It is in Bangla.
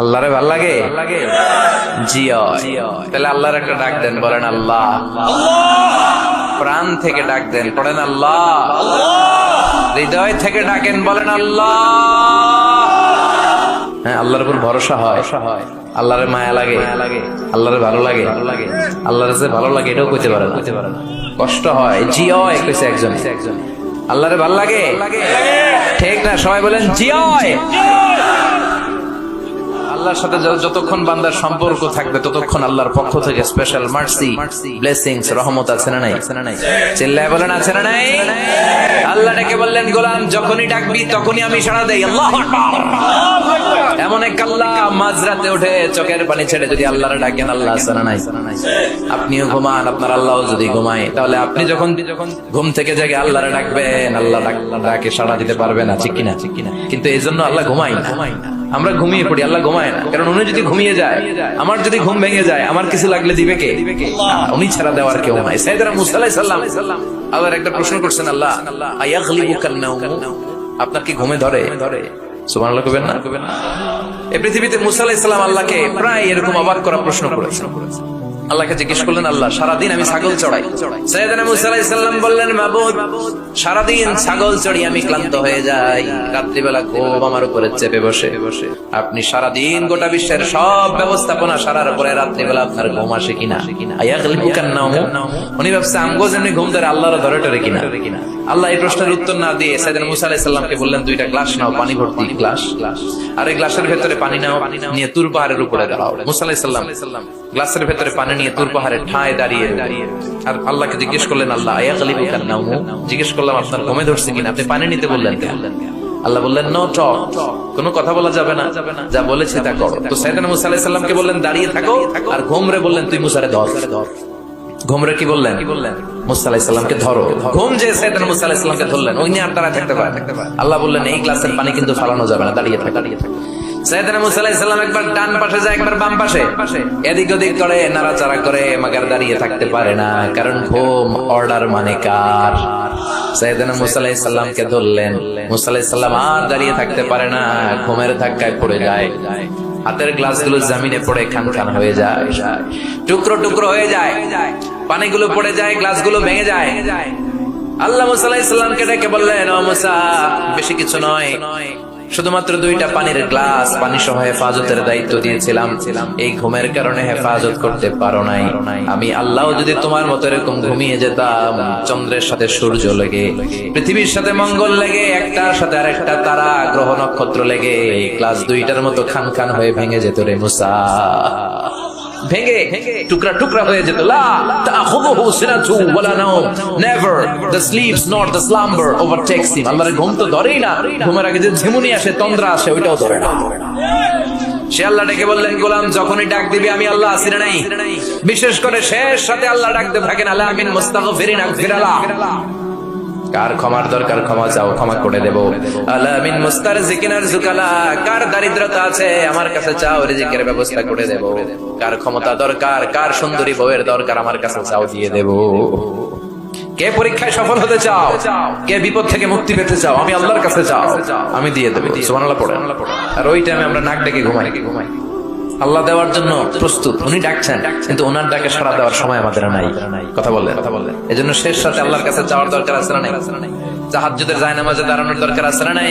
আল্লাহরে ভাল লাগে? জি তাহলে আল্লাহর একটা ডাক দেন, বলেন আল্লাহ। প্রাণ থেকে ডাক দেন, পড়েন আল্লাহ। হৃদয় থেকে ডাকেন, বলেন আল্লাহ। হ্যাঁ, আল্লাহর উপর ভরসা হয়, আল্লাহরে মায়া লাগে, আল্লাহরে ভালো লাগে, আল্লাহর যে ভালো লাগে এটাও কইতে পারে না, কষ্ট হয়। জি কইছে একজন, আল্লাহরে ভালো লাগে, ঠিক না? সবাই বলেন জি। আল্লাহর সাথে যতক্ষণ বান্দার সম্পর্ক থাকবে ততক্ষণ আল্লাহর পক্ষ থেকে স্পেশাল মার্সি, ব্লেসিংস, রহমত আছে না নাই? চিল্লায় বলেন আছে না নাই? আল্লাহ ডেকে বললেন, গোলাম যখনই ডাকবি তখনই আমি সাড়া দেই। আল্লাহু আকবার। এমন এক আল্লাহ মাঝরাতে উঠে চোখের পানি ছেড়ে যদি আল্লাহর ডাকেন, আল্লাহ আছে না নাই? আপনিও ঘুমান, আপনার আল্লাহও যদি ঘুমায়, তাহলে আপনি যখন ঘুম থেকে জেগে আল্লাহর ডাকবেন, আল্লাহ ডাকে সাড়া দিতে পারবে না, ঠিক কিনা? কিন্তু এই জন্য আল্লাহ ঘুমায় না। আমরা ঘুমিয়ে পড়ি, আল্লাহ ঘুমায় না। কারণ উনি যদি ঘুমিয়ে যায়, আমার যদি ঘুম ভেঙে যায়, আমার কিছু লাগলে দিবে কে? উনি ছাড়া দেওয়ার কেউ নাই। সাইয়েদনা মুসা আলাইহিস সালাম আল্লাহর একটা প্রশ্ন করছেন, আল্লাহ আয়াগলিবুকান নাওম, আপনার কি ঘুমে ধরে? সুবহানাল্লাহ কইবেন না? এই পৃথিবীতে মুসা আলাইহিস সালাম আল্লাহকে প্রায় এরকম অবাক করা প্রশ্ন করেছেন। আল্লাহকে জিজ্ঞেস করলেন, আল্লাহ সারাদিন আমি ছাগল চড়াই। সাইয়েদনা মুসা আলাইহিস সালাম বললেন, মাবুদ সারাদিন ছাগল চড়িয়ে আমি ক্লান্ত হয়ে যাই, রাত্রিবেলা ঘুম আমার উপরে চেপে বসে। আপনি সারাদিন গোটা বিশ্বের সব ব্যবস্থাপনা সারার পরে রাত্রিবেলা আপনার ঘুম আসে কিনা? আয়াগলিবুকান নাওম, উনি ভাবছে আমগো যেমনি ঘুম ধরে আল্লাহর ধরে টরে কিনা? আল্লাহ এই প্রশ্নের উত্তর না দিয়ে সাইয়েদনা মুসা আলাইহিস সালামকে বললেন, দুইটা গ্লাস নাও, পানি ভর্তি গ্লাস, আর এই গ্লাসের ভেতরে পানি নাও, নিয়ে তুর পাহাড়ের উপরে দাও। মুসা আলাইহিস সালাম গ্লাসের ভেতরে পানি নিয়ে তুর পাহাড়ের ঠায় দাঁড়িয়ে আর আল্লাহকে জিজ্ঞেস করলেন, আল্লাহ আয়াগলিবুকান নাওম, জিজ্ঞেস করলাম আপনার ঘুমে ধরছে কিনা, আপনি পানি নিতে বললেন কেন? আল্লাহ বললেন, নো টক, কোনো কথা বলা যাবে না, যা বলেছে তা করো। তো সাইয়েদনা মুসা আলাইহিস সালামকে বললেন দাঁড়িয়ে থাকো, আর ঘুমরে বললেন তুই মুসারে ধর। ঘুমরে কি বললেন? মুসা আলাইহিস সালামকে ধরো। ঘুম যে সাইয়েদনা মুসা আলাইহিস সালামকে ধরলেন, ওই নিয়ে আর দাঁড়ায় থাকতে পারে? আল্লাহ বললেন এই গ্লাসের পানি কিন্তু ফালানো যাবে না, দাঁড়িয়ে থাক। সাইয়েদনা মুসা আলাইহিস সালাম একবার ডান পাশে যায়, একবার বাম পাশে, এদিক ওদিক করে, নাড়াচাড়া করে, মাগার দাঁড়িয়ে থাকতে পারে না, কারণ ঘুম অর্ডার মানে কার? সাইয়েদনা মুসা আলাইহিস সালামকে ধরলেন। মুসা আলাইহিস সালাম আর দাঁড়িয়ে থাকতে পারে না, ঘুমের ধাক্কায় পড়ে যায়। হাতের গ্লাসগুলো জমিনে পড়ে খান খান হয়ে যায়, টুকরো টুকরো হয়ে যায়, পানিগুলো পড়ে যায়, গ্লাসগুলো ভেঙে যায়। আল্লাহ মুসা আলাইহিস সালামকে ডেকে বললেন, ও মুসা, বেশি কিছু নয়, শুধুমাত্র দুইটা পানির গ্লাস, পানি সহ হেফাজতের দায়িত্ব দিয়েছিলাম, এই ঘুমের কারণে হেফাজত করতে পারো নাই। আমি আল্লাহ যদি তোমার মতো এরকম ঘুমিয়ে যেতাম, চন্দ্রের সাথে সূর্য লেগে, পৃথিবীর সাথে মঙ্গল লেগে, একটার সাথে আরেকটা তারা, গ্রহ নক্ষত্র লেগে, গ্লাস দুইটার মতো খান খান হয়ে ভেঙে যেত রে মুসা, ভেঙে টুকরা টুকরা হয়ে যেত। লা তাখুযুহু সিনাতু ওয়ালা নাওম, never the sleeps not the slumber overtakes him. আল্লাহর ঘুম তো ধরেই না, ঘুমের আগে যে ঝিমুনি আসে, তন্দ্রা আসে, ওইটাও ধরে না। সে আল্লাহ ডেকে বললেন, গোলাম যখনই ডাক দিবি আমি আল্লাহ আছি না নাই? বিশেষ করে শেষ সাথে আল্লাহ ডাকতে থাকেন, আলা মিন মুস্তাগফিরিন আগফিরালা, কার ক্ষমার দরকার ক্ষমা চাও, ক্ষমা করে দেব। আলা মিন মুস্তারজিকিন আরযুকালা, কার দারিদ্রতা আছে আমার কাছে চাও, রিজিকের ব্যবস্থা করে দেব। কার ক্ষমতা দরকার, কার সুন্দরী বউয়ের দরকার, আমার কাছে চাও, দিয়ে দেব। কে পরীক্ষায় সফল হতে চাও, কে বিপদ থেকে মুক্তি পেতে চাও, আমি আল্লাহর কাছে চাও, আমি দিয়ে দেব। সুবহানাল্লাহ পড়ে। আর ওই টাইমে আমরা নাক ডেকে ঘুমাই। আল্লাহ দেওয়ার জন্য প্রস্তুত, উনি ডাকছেন, কিন্তু ওনার ডাকে সাড়া দেওয়ার সময় আমাদের নাই। কথা বললেন? এজন্য শেষ সাথে আল্লাহর কাছে চাওয়ার দরকার আছে না নাই? তাহাজ্জুদের জায়নামাজে দাঁড়ানোর দরকার আছে না নাই?